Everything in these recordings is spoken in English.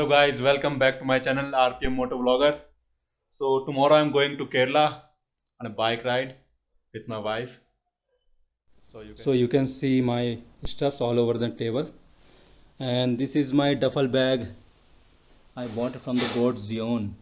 guys, welcome back to my channel RPM Moto Vlogger. So tomorrow I'm going to Kerala on a bike ride with my wife. So you can see my stuffs all over the table, and this is my duffel bag. I bought it from the Goat Zion.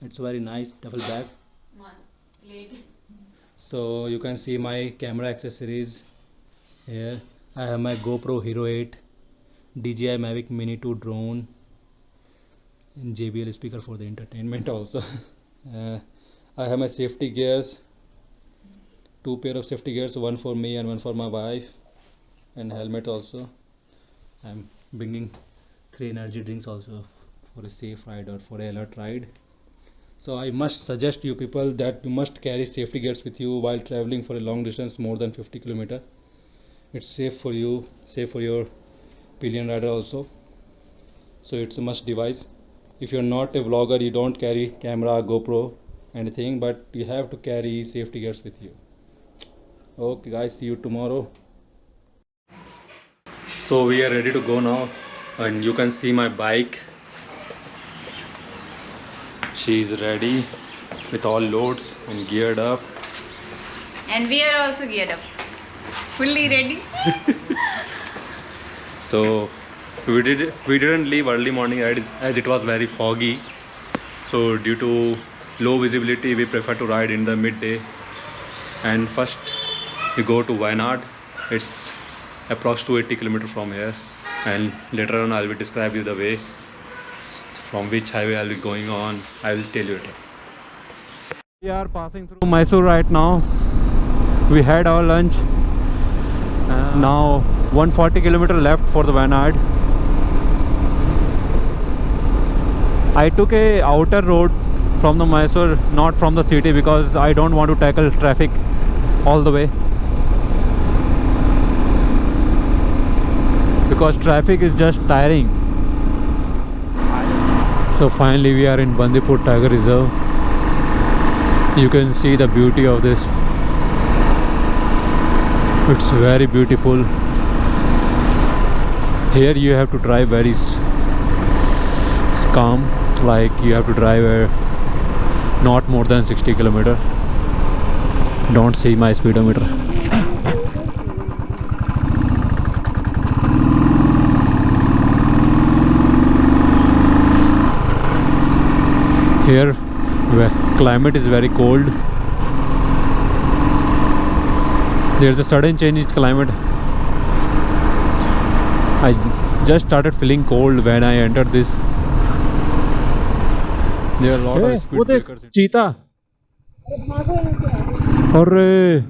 It's a very nice duffel bag. So you can see my camera accessories here. I have my GoPro Hero 8, DJI Mavic Mini 2 drone, and JBL speaker for the entertainment also. I have my safety gears, two pair of safety gears, one for me and one for my wife, and helmet also. I'm bringing 3 energy drinks also for a safe ride or for a alert ride. So I must suggest you people that you must carry safety gears with you while traveling for a long distance more than 50 km. It's safe for you, safe for your pillion rider also. So it's a must device. If you're not a vlogger, you don't carry camera, GoPro, anything, but you have to carry safety gears with you. Okay guys, see you tomorrow. So we are ready to go now, and you can see my bike. She is ready with all loads and geared up. And we are also geared up, fully ready. So we didn't leave early morning as it was very foggy. So due to low visibility, we prefer to ride in the midday. And first we go to Wayanad. It's approx 280 km from here, and later on I will describe you the way from which highway I'll be going on. I will tell you later. We are passing through Mysore right now. We had our lunch. Now 140 km left for the Wayanad. I took a outer road from the Mysore, not from the city, because I don't want to tackle traffic all the way, because traffic is just tiring. So finally we are in Bandipur Tiger Reserve. You can see the beauty of this. It's very beautiful. Here you have to drive very calm, like you have to drive not more than 60 km. Don't see my speedometer. Here climate is very cold. There's a sudden change in climate. I just started feeling cold when I entered this. There are a lot of speed breakers. Cheetah. Arre.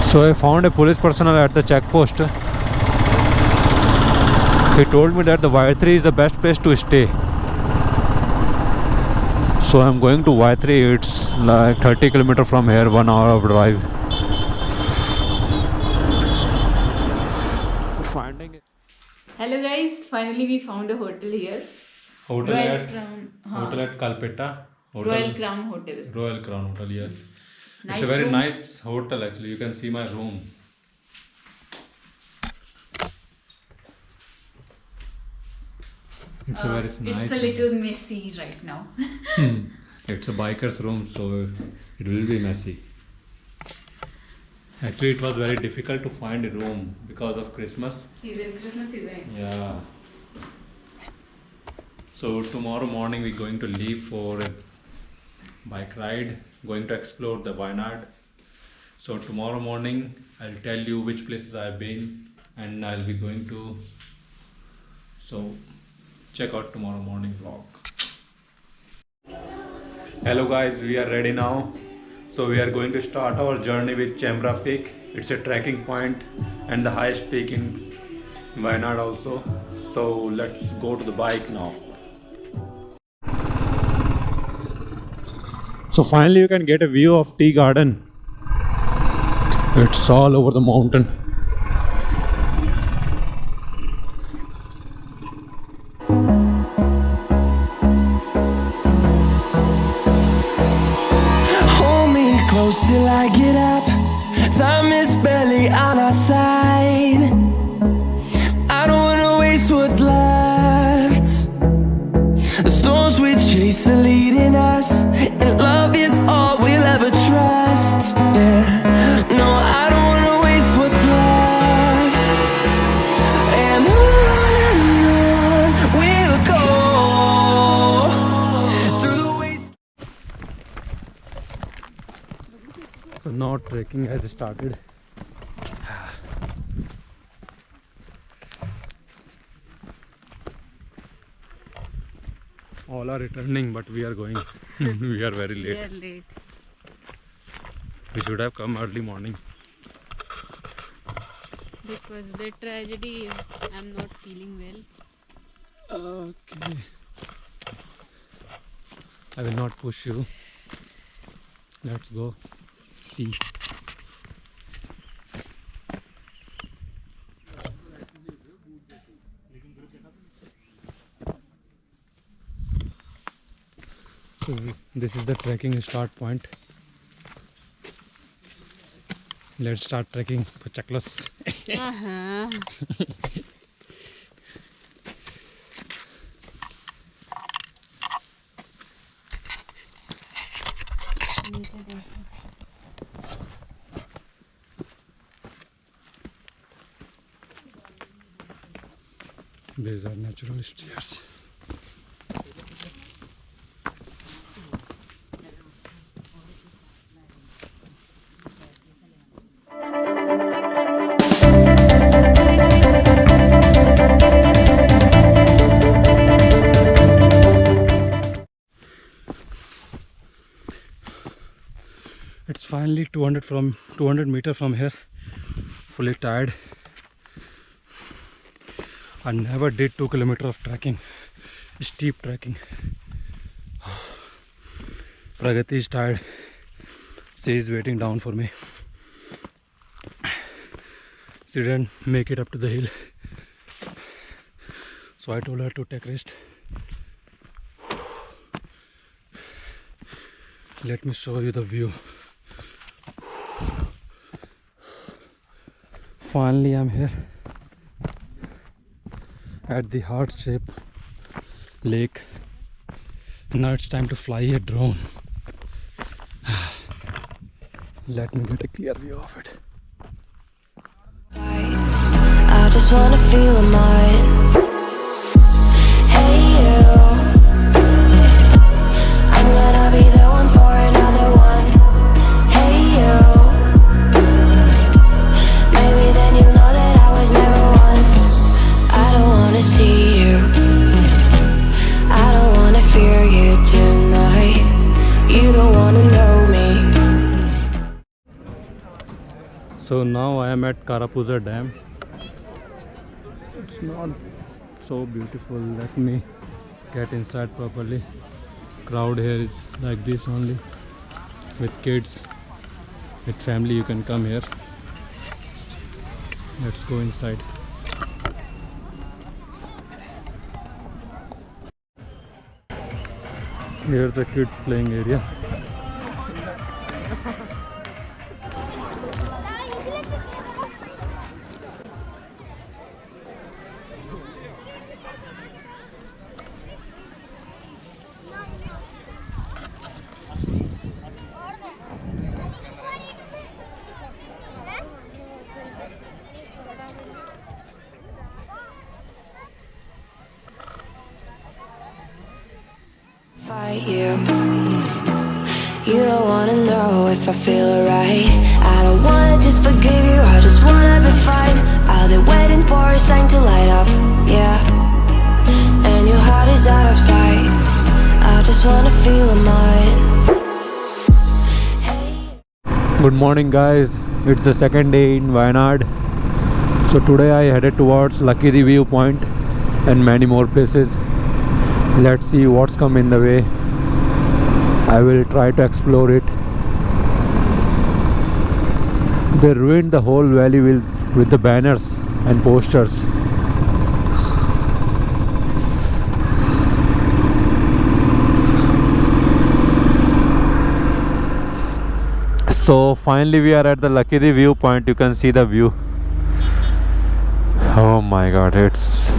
So I found a police personnel at the checkpost. He told me that the Y3 is the best place to stay. So I'm going to Y3. It's like 30 km from here, 1 hour of drive. Finding it. Hello guys, finally we found a hotel here. Hotel Royal Crown. Hotel at Kalpetta. Royal Crown Hotel. Royal Crown Hotel, yes. Nice, it's a very room. nice hotel actually. You can see my room. It's a very nice. It's a little messy right now. It's a biker's room, so it will be messy. Actually, it was very difficult to find a room because of Christmas Christmas season. Yeah. So tomorrow morning we're going to leave for a bike ride, going to explore the Wayanad. So tomorrow morning I'll tell you which places I've been, and I'll be going to. So check out tomorrow morning vlog. Hello guys, we are ready now. So we are going to start our journey with Chembra peak. It's a trekking point and the highest peak in Wayanad also. So let's go to the bike now. So finally you can get a view of tea garden. It's all over the mountain. Hold me close till I get up. Time is barely on our side. I don't wanna waste what's left. The storms we chase are leading us, and love is all we'll ever trust. Yeah, no, I don't wanna waste what's left. And on we'll go through the waste. So now trekking has started. All are returning, but we are going. We are very We late. are late. We should have come early morning. Because the tragedy is I'm not feeling well. Okay. I will not push you. Let's go see. So this is the trekking start point. Let's start trekking for Chaklas. These are natural stairs. It's finally 200 meters from here. Fully tired. I never did 2 kilometers of trekking, steep trekking. Pragati is tired. She is waiting down for me. She didn't make it up to the hill, so I told her to take rest. Let me show you the view. Finally I'm here at the heart-shaped lake. Now it's time to fly a drone. Let me get a clear view of it. I just wanna feel mine. Hey you, I'm gonna be the one for another one. Hey you, maybe then you'll know that I was never one. I don't wanna see you, I don't wanna fear you tonight. You don't wanna know me. So now I am at Karapuza Dam. It's not so beautiful. Let me get inside properly. Crowd here is like this only. With kids, with family, you can come here. Let's go inside. Here's the kids playing area. Fight you. You don't wanna know if I feel alright. I don't wanna just forgive you, I just wanna be fine. I'll be waiting for a sign to light up, yeah. And your heart is out of sight. I just wanna feel mine. Good morning guys, it's the second day in Wayanad. So today I headed towards Lucky viewpoint and many more places. Let's see what's come in the way. I will try to explore it. They ruined the whole valley with the banners and posters. So finally we are at the Luckily viewpoint. You can see the view. Oh my god, it's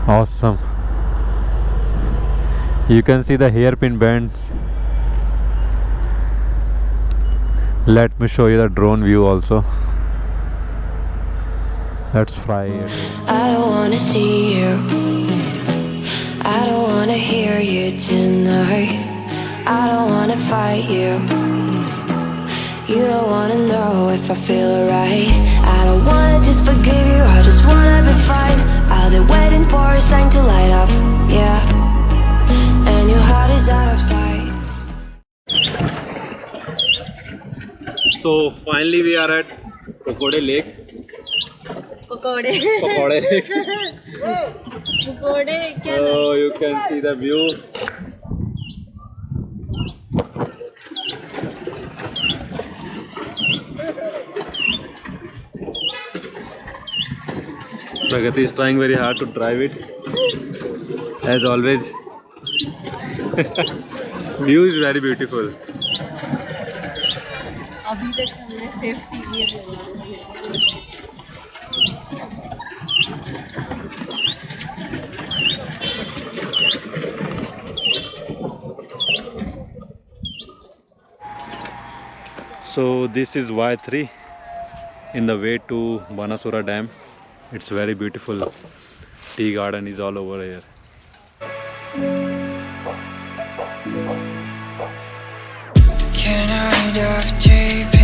awesome. You can see the hairpin bends. Let me show you the drone view also. Let's fly it. I don't wanna see you. I don't wanna hear you tonight. I don't wanna fight you. You don't wanna know if I feel alright. I don't wanna just forgive you, I just wanna be fine. I'll be waiting for a sign to light up, yeah. And your heart is out of sight. So finally we are at Crocodile Lake. Pakode. Pakode Lake. Pakode kya? Oh, you can see the view. Pragati is trying very hard to drive it, as always. View is very beautiful. अभी तक हमने safety ये बोला. So this is Y3 in the way to Banasura Dam. It's very beautiful. Tea garden is all over here. Can I dive deep